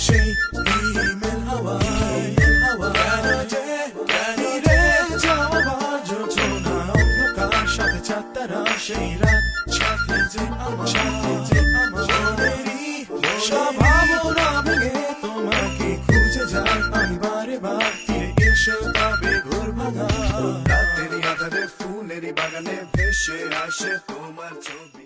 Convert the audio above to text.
সেই ইমেল হাওয়ায় কেন যে জানি রে যাওয়া যোজনা অন্ধকার সাথে চাঁদতারা সেই রাত সাথে যে আমার মনেরই সব ভাবনা ভেঙে তোমাকে খুঁজে যাই আমি বারে বার ফিরে এসো তবে ঘোর ভাঙা রাতেরই আধারে ফুলেরই বাগানে ভেসে আসে তোমার ছবি।